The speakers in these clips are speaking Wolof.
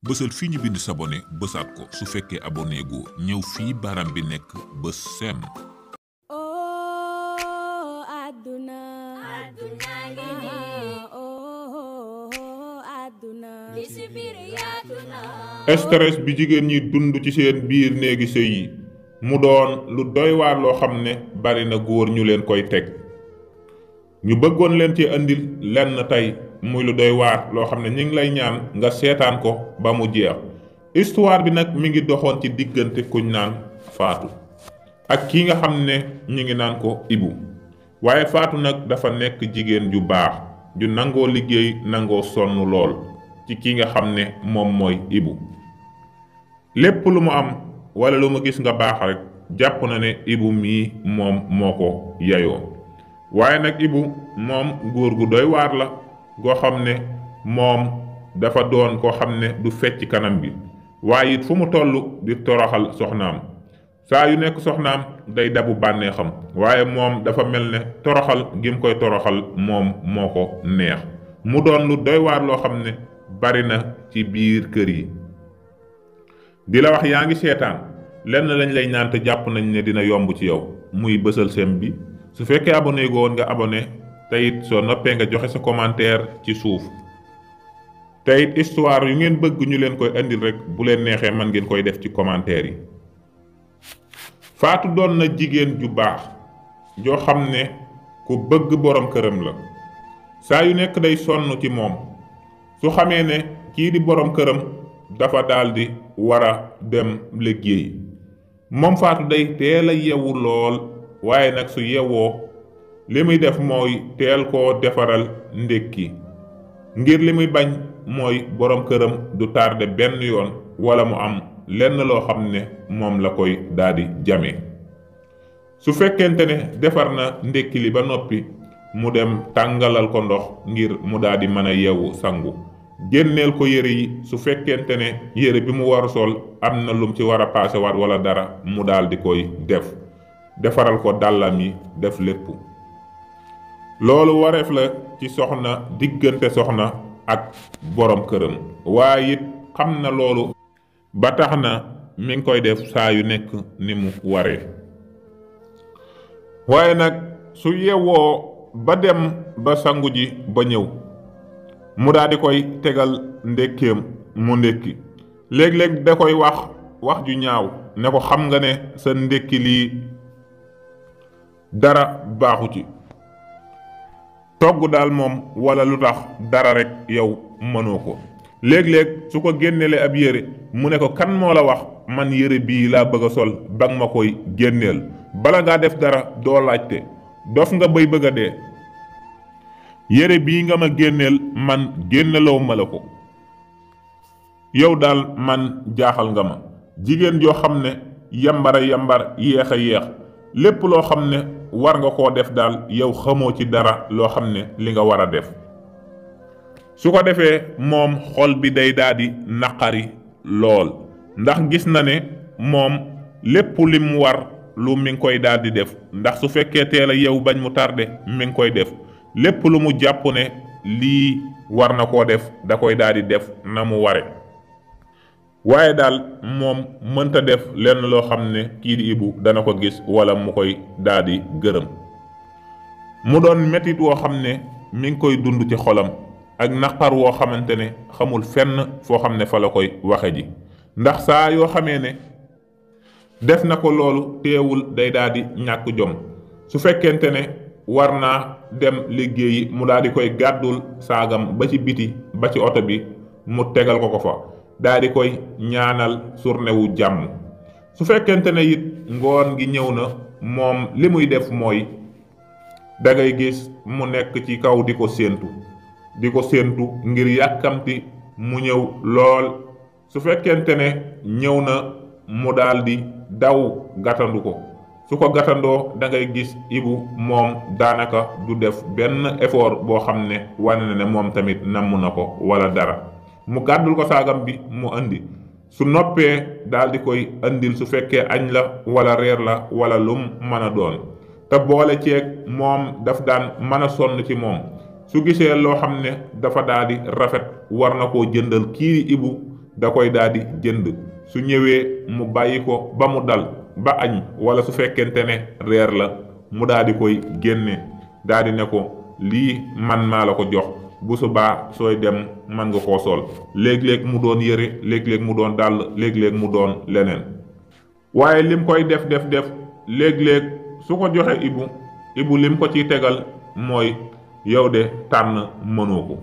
bësal fii ñu bind s'abonner bësaat ko su fekkee abonné gu ñëw fii baram bi nekk bës sem. Aduna ngi nii aduna li si biir yaatu na. stress bi jigéen ñi dund ci seen biir néegi sëy yi mu doon lu doy waar loo xam ne bari na góor ñu leen koy teg ñu bëggoon leen ci andil lenn tey muy lu doy waar loo xam ne ñu ngi lay ñaan nga seetaan ko ba mu jeex. histoire bi nag mi ngi doxoon ci diggante kuñ naan Faatu ak kii nga xam ne ñu ngi naan ko Ibu. waaye Faatu nag dafa nekk jigéen ju baax ju nangoo liggéey nangoo sonn lool ci kii nga xam ne moom mooy Ibu. lépp lu mu am wala lu mu gis nga baax rek jàpp na ne Ibu mii moom moo ko yayoo. waaye nag Ibu moom góor gu doy waar la goo xam ne moom dafa doon koo xam ne du fecc kanam bi waaye it fu mu toll di toroxal soxnaam saa yu nekk soxnaam day dabu bànneexam waaye moom dafa mel ne toroxal gi mu koy toroxal moom moo ko neex mu doon lu doy waar loo xam ne bari na ci biir kër yi. di la wax yaa ngi seetaan lenn lañ lay ñaan te jàpp nañ ne dina yomb ci yow muy bësal sem bi su fekkee abonné go woon nga abonné te it soo noppee nga joxe sa commentaire ci suuf te it histoire yu ngeen bëgg ñu leen koy andil rek bu leen neexee man ngeen koy def ci commentaire yi. Faatu doon na jigéen ju baax joo xam ne ku bëgg borom këram la saa yu nekk day sonn ci moom su xamee ne kii di borom këram dafa daldi war a dem liggéey moom Faatu day teel a yeewu lool waaye nag su yeewoo li muy def mooy teel koo defaral ndékki ngir li muy bañ mooy borom këram du tardé benn yoon wala mu am lenn loo xam ne moom la koy daldi jame. su fekkente ne defar na ndékki li ba noppi mu dem tàngalal ko ndox ngir mu daldi mën a yeewu sangu génneel ko yére yi su fekkente ne yére bi mu war a sol am na lum ci war a paase waat wala dara mu daldi koy defaral ko dàllam yi def lépp. loolu wareef la ci soxna diggante soxna ak borom këram waaye it xam na loolu ba tax na mi ngi koy def saa yu nekk ni mu waree. waaye nag su yewwoo ba dem ba sangu ji ba ñëw mu daldi koy tegal ndékkeem mu ndékki léeg-léeg da koy wax ju ñaaw ne ko xam nga ne sa ndékki lii dara baaxu ci togg daal moom wala lu tax dara rek yow mënoo ko. léeg-léeg su ko génneele ab yére mu ne ko kan moo la wax man yére bii laa bëgg a sol ba nga ma koy génneel bala ngaa def dara doo laajte dof nga bay bëgg a dee yére bii nga ma génneel man génneloo ma la ko yow daal man jaaxal nga ma. jigéen joo xam ne yambara yambar yéex a yéex lépp loo xam ne war nga koo def daal yow xamoo ci dara loo xam ne li nga war a def. su ko defee moom xol bi day daldi naqari lool ndax gis na ne moom lépp lim war lu mi ngi koy daldi def ndax su fekkee teel a yow bañ mu tardé mi ngi koy def lépp lu mu jàpp ne lii war na koo def da koy daldi def na mu ware. waaye daal moom mënta def lenn loo xam ne kii di Ibu dana ko gis wala mu koy daldi gërëm. mu doon metit woo xam ne mi ngi koy dund ci xolam ak naqar woo xamante ne xamul fenn foo xam ne fa la koy waxe ji ndax saa yoo xamee ne def na ko loolu teewul day daldi ñàkk jom. su fekkente ne war naa dem liggéeyi mu daldi koy gàddul saagam ba ci biti ba ci oto bi mu tegal ko fa daldi koy ñaanal journée wu jàmm. su fekkente ne it ngoon gi ñëw na moom li muy def mooy dangay gis mu nekk ci kaw di ko séentu ngir yàkkamti mu ñëw lool. su fekkente ne ñëw na mu daldi daw gàttandu ko su ko gàttandoo da ngay gis Ibu moom daanaka du def benn effort boo xam ne wane na ne moom tamit namm na ko wala dara mu gàddul ko saagam bi mu andi su noppee daldi koy andil su fekkee añ la wala reer la wala lum mën a doon te boole ceeg moom daf daan mën a sonn ci moom. su gisee loo xam ne dafa daldi rafet war na koo jëndal kii di Ibu da koy daal di jënd su ñëwee mu bàyyi ko ba mu dal ba añ wala su fekkente ne reer la mu daal di koy génne daal di ne ko lii man maa la ko jox bu subaa sooy dem man nga koo sol léeg-léeg mu doon yëre léeg-léeg mu doon dàll léeg-léeg mu doon leneen waaye lim koy def léeg-léeg su ko joxe ibu lim ko ciy tegal mooy yow de tànn mënoo ko.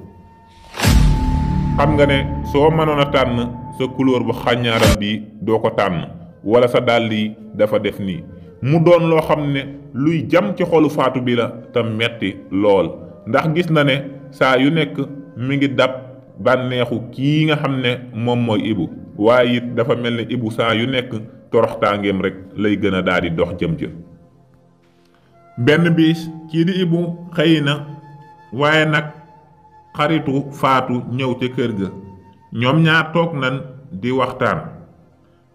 xam nga ne soo mënoon a tànn sa couleur bu xàññaaral bi doo ko tànn wala sa dàll yi dafa def nii mu doon loo xam ne luy jam ci xolu faatu bi la te metti lool ndax gis na ne saa yu nekk mi ngi dab bànneexu kii nga xam ne moom mooy ibu waaye it dafa mel ne ibu saa yu nekk toroxtaangeem rek lay gën a daal di dox jëm benn bis kii di ibu xëy na waaye nag xaritu faatu ñëw ca kër ga ñoom ñaar toog nan di waxtaan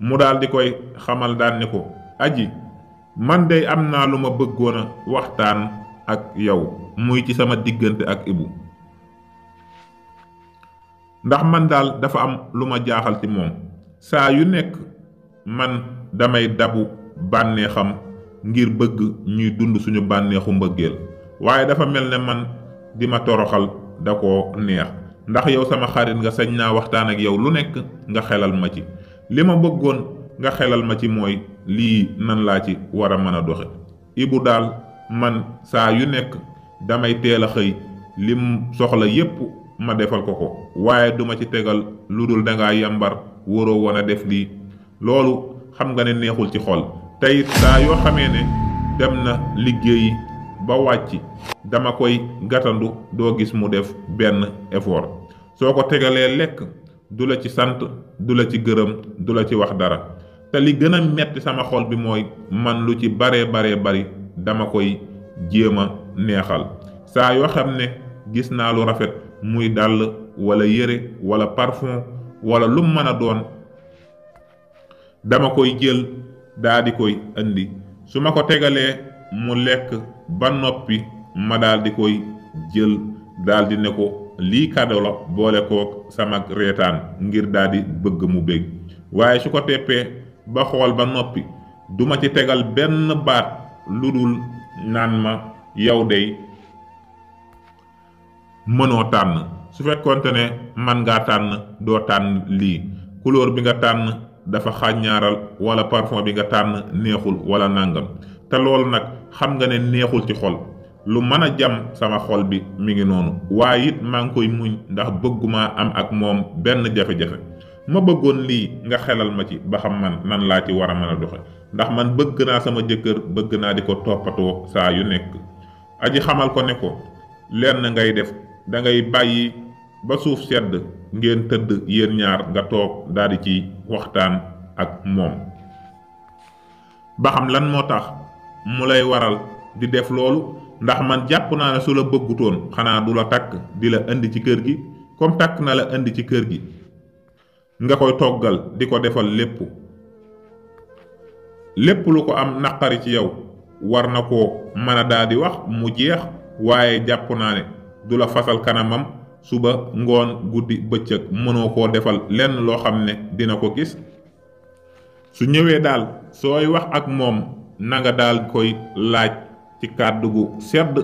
mu daal di koy xamal daan ne ko aji man dey am naa lu ma bëggoon a waxtaan ak yow muy ci sama diggante ak ibu ndax man daal dafa am lu ma jaaxal ci moom saa yu nekk man damay dabu bànneexam ngir bëgg ñuy dund suñu bànneexu mbëggeel waaye dafa mel ne man di ma toroxal da koo neex ndax yow sama xarit nga sañ naa waxtaan ak yow lu nekk nga xelal ma ci li ma bëggoon nga xelal ma ci mooy lii nan laa ci war a mën a doxe ibu daal man saa yu nekk damay teel a xëy lim soxla yépp ma defal ko waaye duma ci tegal lu dul dangaa yambar waroo woon a def lii loolu xam nga ne neexul ci xol tey saa yoo xamee ne dem na liggéeyi ba wàcc dama koy gàttandu doo gis mu def benn effort soo ko tegalee lekk du la ci sant du la ci gërëm du la ci wax dara te li gën a metti sama xol bi mooy man lu ci baree bari dama koy jéem a neexal saa yoo xam ne gis naa lu rafet muy dàll wala yére wala parfum wala lu mën a doon dama koy jël daa di koy indi su ma ko tegalee mu lekk ba noppi ma daal di koy jël daal di ne ko lii kado la boole kook sama reetaan ngir daal di bëgg mu bég waaye su ko teppee ba xool ba noppi duma ci tegal benn baat lu dul naan ma yow dey mënoo tànn su fekkoonte ne man ngaa tànn doo tànn lii couleur bi nga tànn dafa xàññaaral wala parfum bi nga tànn neexul wala nàngam te loolu nag xam nga ne neexul ci xol lu mën a jam sama xol bi mi ngi noonu waaye it maa ngi koy muñ ndax bëgguma am ak moom benn jafe-jafe ma bëggoon lii nga xelal ma ci ba xam man nan laa ci war a mën a doxe ndax man bëgg naa sama jëkkër bëgg naa di ko toppatoo saa yu nekk aji xamal ko ne ko lenn ngay def da ngay bàyyi ba suuf sedd ngeen tëdd yéen ñaar nga toog daal di ci waxtaan ak moom ba xam lan moo tax mu lay waral di def loolu ndax man jàpp naa ne su la bëggutoon xanaa du la takk di la indi ci kër gi comme takk na la indi ci kër gi nga koy toggal di ko defal lépp lu ko am naqari ci yow war na koo mën a daal di wax mu jeex waaye jàpp naa ne du la fasal kanamam suba ngoon guddi bëccëg mënoo koo defal lenn loo xam ne dina ko gis su ñëwee daal sooy wax ak moom na nga daal koy laaj ci kàddu gu sedd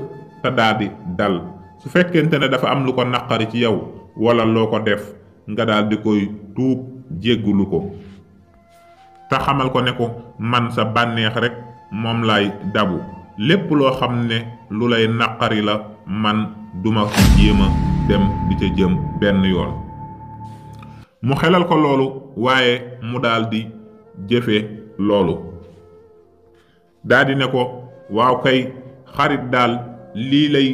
te daal di dal su fekkente ne dafa am lu ko naqari ci yow wala loo ko def nga daal di koy tuub jéggulu ko te xamal ko ne ko man sa bànneex rek moom lay dabu lépp loo xam ne lu lay naqari la man duma jéem a dem di ca jëm benn yoon mu xelal ko loolu waaye mu daal di jëfe loolu daal di ne ko waaw kay xarit daal lii lay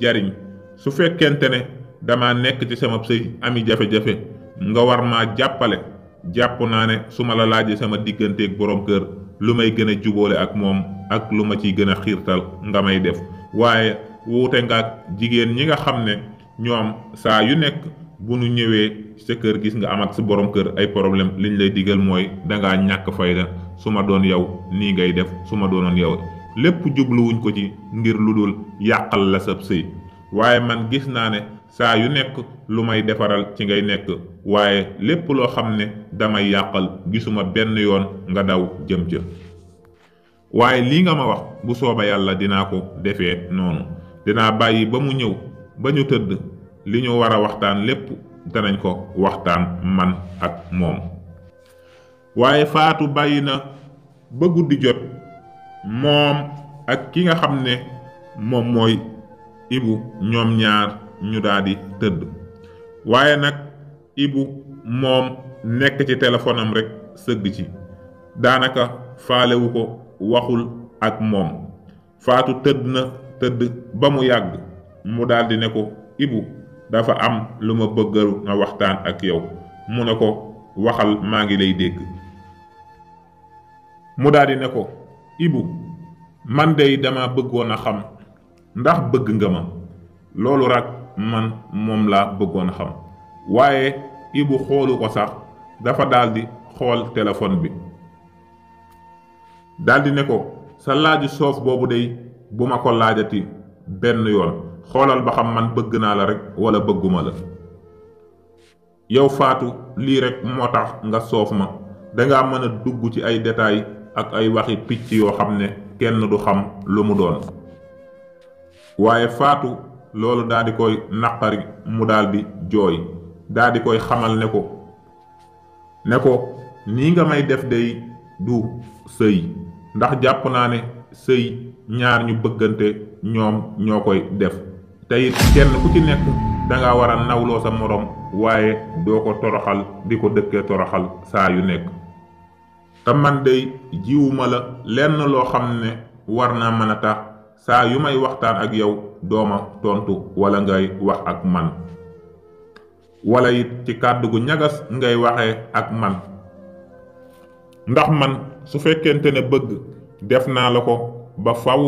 jariñ su fekkente ne dama nekk ci sama sëy ami jafe-jafe nga war maa jàppale jàpp naa ne su ma la laajee sama digganteeg boroom kër lu may gën a jubóole ak moom ak lu ma ciy gën a xiirtal nga may def waaye wuute nga ak jigéen ñi nga xam ne ñoom saa yu nekk bu nu ñëwee sa kër gis nga am ak sa boroom kër ay problème liñ lay digal mooy dangaa ñàkk fayda su ma doon yow nii ngay def su ma doonoon yow lépp jubluwuñ ko ci ngir lu dul yàqal la sab sëy waaye man gis naa ne saa yu nekk lu may defaral ci ngay nekk waaye lépp loo xam ne damay yàqal gisuma benn yoon nga daw jëm ca waaye lii nga ma wax bu sooba yàlla dinaa ko defee noonu dinaa bàyyi ba mu ñëw ba ñu tëdd li ñu war a waxtaan lépp danañ ko waxtaan man ak moom waaye Faatu bàyyi na ba guddi jot moom ak ki nga xam ne moom mooy Ibu ñoom ñaar ñu daldi tëdd waaye nag Ibu moom nekk ci téléphone am rek sëgg ci daanaka faalewu ko waxul ak moom Faatu tëdd ba mu yàgg mu daldi ne ko Ibu dafa am lu ma bëggalu na waxtaan ak yow mu ne ko waxal maa ngi lay dégg mu daldi ne ko Ibu man dey dama bëggoon a xam ndax bëgg nga ma loolu rek man moom laa bëggoon a xam waaye Ibu xoolu ko sax dafa daldi xool téléphone bi daldi ne ko sa laaju soof boobu dey bu ma ko laajati benn yoon xoolal ba xam man bëgg naa la rek wala bëgguma la yow Faatu lii rek moo tax nga soof ma danga mën a dugg ci ay détails ak ay waxi picc yoo xam ne kenn du xam lu mu doon waaye Faatu loolu daldi koy naqari mu daldi jooy daldi koy xamal ne ko nii nga may def dey du sëy ndax jàpp naa ne sëy ñaar ñu bëggante ñoom ñoo koy def te it kenn ku ci nekk danga war a nawloo sa moroom waaye doo ko toroxal di ko dëkkee toroxal saa yu nekk te man dey jiwuma la lenn loo xam ne war naa mën a tax saa yu may waxtaan ak yow dooma tontu wala ngay wax ak man wala it ci kàddu gu ñagas ngay waxee ak man ndax man su fekkente ne bëgg def naa la ko ba faw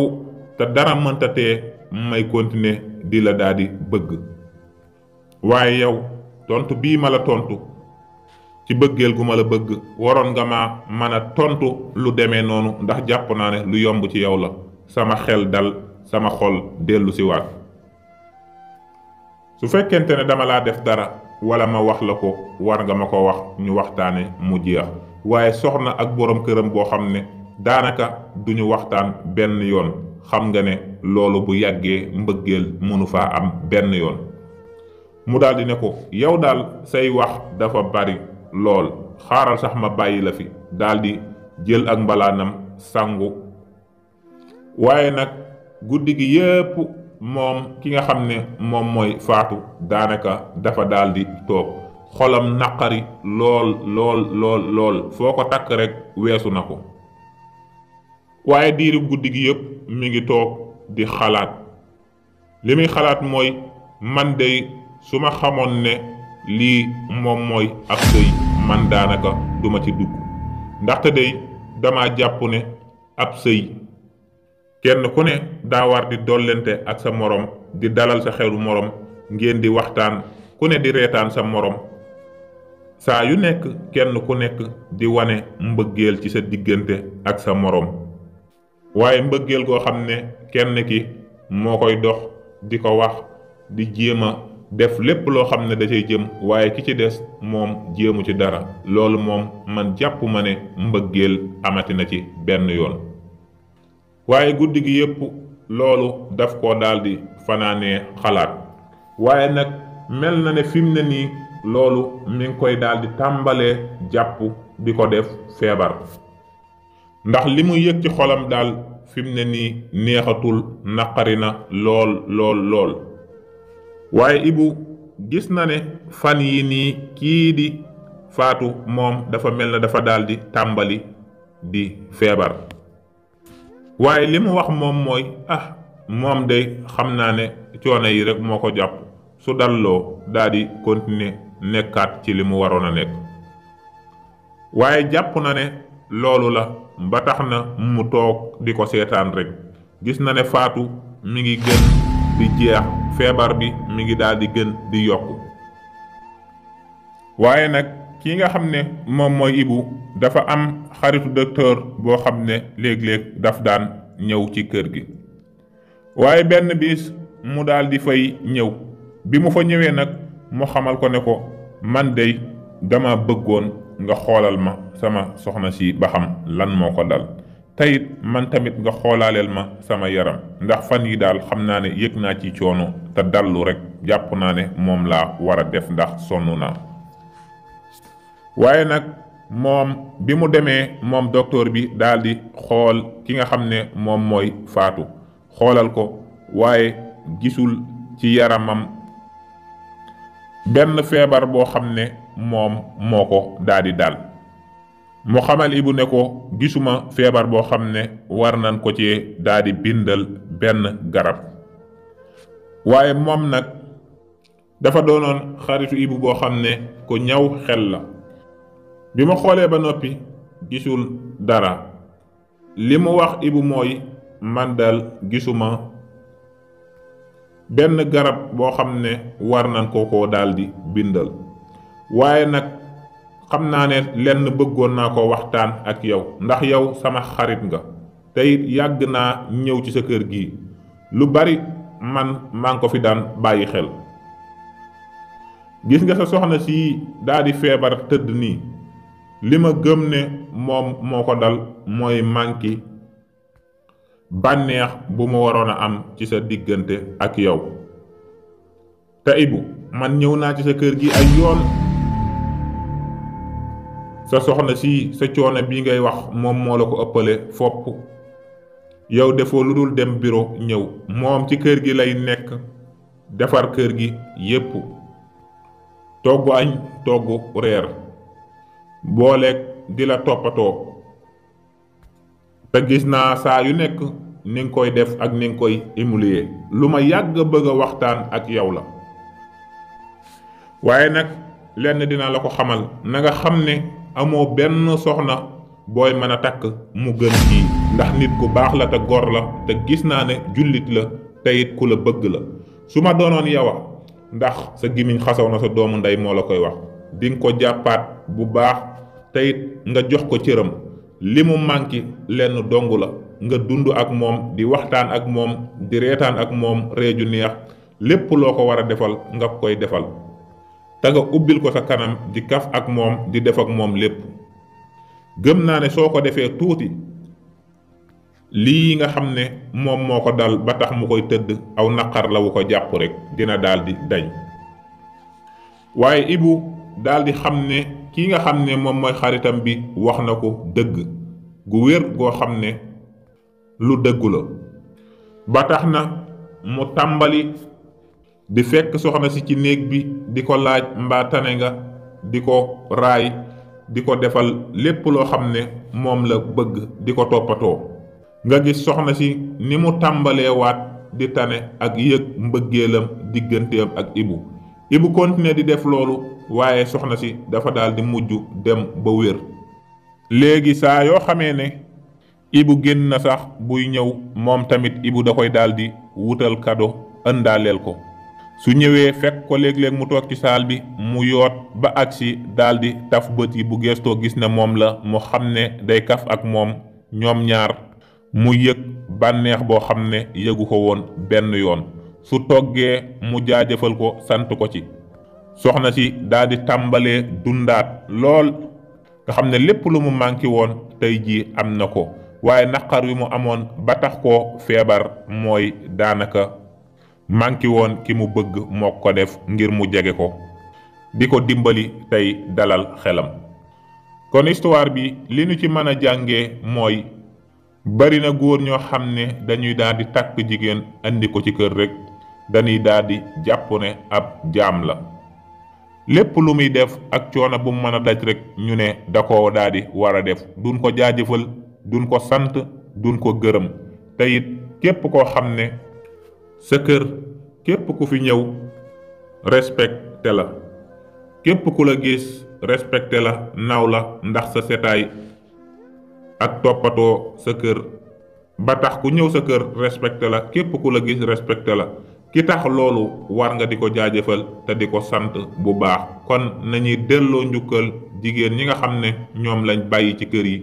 te dara mënta tee may continuer di la daldi bëgg waaye yow tontu bii ma la tontu ci bëggeel gu ma la bëgg waroon nga ma mën a tontu lu demee noonu ndax jàpp naa ne lu yomb ci yow la sama xel dal sama xol dellu si waat su fekkente ne dama laa def dara wala ma wax la ko war nga ma ko wax ñu waxtaane mu jeex waaye soxna ak boroom këram boo xam ne daanaka duñu waxtaan benn yoon xam nga ne loolu bu yàggee mbëggeel mënu faa am benn yoon mu daldi ne ko yow daal say wax dafa bari lool xaaral sax ma bàyyi la fi daldi jël ak mbalaanam sangu waaye nag guddi gi yépp moom ki nga xam ne moom mooy Faatu daanaka dafa daldi toog xolam naqari lool foo ko takk rekk weesu na ko waaye diiru guddi gi yépp mi ngi toog di xalaat li muy xalaat mooy man dey su ma xamoon ne lii moom mooy ab sëy man daanaka duma ci dugg ndaxte dey dama jàpp ne ab sëy kenn ku ne daa war di dollente ak sa moroom di dalal sa xelu moroom ngeen di waxtaan ku ne di reetaan sa moroom saa yu nekk kenn ku nekk di wane mbëggeel ci sa diggante ak sa moroom waaye mbëggeel goo xam ne kenn ki moo koy dox di ko wax di jéem a def lépp loo xam ne da cay jëm waaye ki ci des moom jéemu ci dara loolu moom man jàpp ma ne mbëggeel amati na ci benn yoon waaye guddi gi yépp loolu daf ko daldi fanaanee xalaat waaye nag mel na ne fi mu ne nii loolu mi ngi koy daldi tàmbalee jàpp di ko def feebar ndax li mu yëg ci xolam daal fi mu ne nii neexatul naqari na lool waaye Ibu gis na ne fan yi nii kii di Faatu moom dafa mel na dafa daldi tàmbali di feebar waaye li mu wax moom mooy moom de xam naa ne coono yi rek moo ko jàpp su dalloo daldi continuer nekkaat ci li mu waroon a nekk waaye jàpp na ne loolu la ba tax na mu toog di ko seetaan rek gis na ne Faatu mi ngi gën di jeex feebar bi mi ngi daldi gën di yokku waaye nag ki nga xam ne moom mooy Ibu dafa am xaritu docteur boo xam ne léeg-léeg daf daan ñëw ci kër gi waaye benn bis mu daldi fay ñëw bi mu fa ñëwee nag mu xamal ko ne ko man dey dama bëggoon nga xoolal ma sama soxna si ba xam lan moo ko dal teyit man tamit nga xoolaaleel ma sama yaram ndax fan yi daal xam naa ne yëg naa ci coono te dallu rek jàpp naa ne moom laa war a def ndax sonn naa. waaye nag moom bi mu demee moom docteur bi daal di xool ki nga xam ne moom mooy Faatu xoolal ko waaye gisul ci yaramam benn feebar boo xam ne moom moo ko daal di dal. mu xamal Ibu ne ko gisuma feebar boo xam ne war nañ ko ci daal di bindal benn garab waaye moom nag dafa doonoon xaritu Ibu boo xam ne ku ñaw xel la. bi ma xoolee ba noppi gisul dara li mu wax Ibu mooy man dal gisuma benn garab boo xam ne war nañ ko daal di bindal waaye nag xam naa ne lenn bëggoon naa ko waxtaan ak yow ndax yow sama xarit nga te it yàgg naa ñëw ci sa kër gi lu bari man maa ngi ko fi daan bàyyi xel. gis nga sa soxna si daal di feebar tëdd nii li ma gëm ne moom moo ko dal mooy manki bànneex bu mu waroon a am ci sa diggante ak yow. te Ibu man ñëw naa ci sa kër gi ay yoon sa soxna si sa coono bi ngay wax moom moo la ko ëppale fopp yow defoo lu dul dem bureau ñëw moom ci kër gi lay nekk defar kër gi yépp togg añ togg reer booleeg di la toppatoo te gis naa saa yu nekk ni nga koy def ak ni nga koy émuler lu ma yàgg bëgg a waxtaan ak yow la. waaye nag lenn dina la ko xamal na nga xam ne amoo benn soxna booy mën a takk mu gën kii ndax nit ku baax la te gor la te gis naa ne jullit la te it ku la bëgg la. su ma doonoon yow ndax sa gimiñ xasaw na sa doomu ndey moo la koy wax di nga ko jàppaat bu baax te it nga jox ko cëram li mu manqué lenn dong la nga dund ak moom di waxtaan ak moom di reetaan ak moom reeju neex lépp loo ko war a defal nga koy defal te nga ubbil ko sa kanam di kaf ak moom di def ak moom lépp. gëm naa ne soo ko defee tuuti lii nga xam ne moom moo ko dal ba tax mu koy tëdd aw naqar la wu ko jàpp rek dina daal di dañ. waaye Ibu daal di xam ne kii nga xam ne moom mooy xaritam bi wax na ko dëgg gu wér goo xam ne lu dëggu la ba tax na mu tàmbali di fekk soxna si ci néeg bi di ko laaj mbaa tane nga di ko raay di ko defal lépp loo xam ne moom la bëgg di ko toppatoo. nga gis soxna si ni mu tàmbalee waat di tane ak yëg mbëggeelam digganteem ak Ibu continuer di def loolu waaye soxna si dafa daal di mujj dem ba wér. léegi saa yoo xamee ne Ibu génn na sax buy ñëw moom tamit Ibu da koy daal di wutal kado ëndaaleel ko su ñëwee fekk ko léeg-léeg mu toog ci saal bi mu yoot ba agsi daal di taf bët yi bu gestoo gis ne moom la mu xam ne day kaf ak moom ñoom ñaar mu yëg bànneex boo xam ne yëgu ko woon benn yoon. su toggee mu jaajëfal ko sant ko ci soxna si daal di tàmbalee dundaat lool nga xam ne lépp lu mu manqué woon tey jii am na ko waaye naqar wi mu amoon ba tax koo feebar mooy daanaka manqué woon ki mu bëgg moo ko def ngir mu jege ko di ko dimbali tey dalal xelam. kon histoire bi li ñu ci mën a jàngee mooy bari na góor ñoo xam ne dañuy daal di takk jigéen andi ko ci kër rek dañuy daal di jàpp ne ab jaam la lépp lu muy def ak coono bu mu mën a daj rek ñu ne da koo daal di war a def duñ ko jaajëfal duñ ko sant duñ ko gërëm te it képp koo xam ne sa kër képp ku fi ñëw respecté la képp ku la gis respecté la naw la ndax sa setaay ak toppatoo sa kër ba tax ku ñëw sa kër respecté la képp ku la gis respecté la ki tax loolu war nga di ko jaajëfal te di ko sant bu baax. kon nañuy delloo njukkal jigéen ñi nga xam ne ñoom lañ bàyyi ci kër yi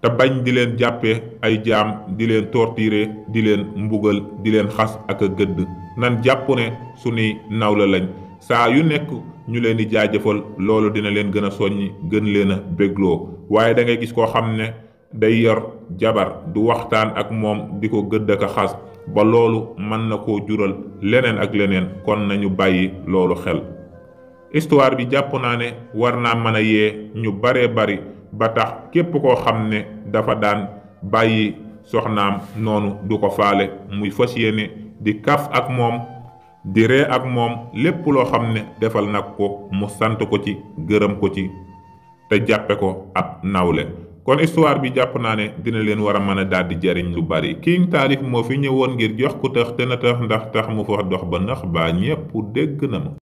te bañ di leen jàppe ay jaam di leen torturer di leen mbugal di leen xas ak a gëdd nan jàpp ne suñuy nawla lañ saa yu nekk ñu leen di jaajëfal loolu dina leen gën a soññi gën leen a bégloo waaye da ngay gis koo xam ne day yor jabar du waxtaan ak moom di ko gëdd ak a xas ba loolu mën na koo jural leneen ak leneen kon nañu bàyyi loolu xel. histoire bi jàpp naa ne war naa mën a yee ñu baree bari ba tax képp koo xam ne dafa daan bàyyi soxnaam noonu du ko faale muy fas yéene di kaf ak moom di ree ak moom lépp loo xam ne defal nag ko mu sant ko ci gërëm ko ci te jàppe ko ab nawle. kon histoire bi jàpp naa ne dina leen war a mën a daal di jariñ lu bari. King Taalif moo fi ñëwoon ngir jox ku tax te na tax ndax tax mu fa dox ba nax baa ñépp dégg na ma.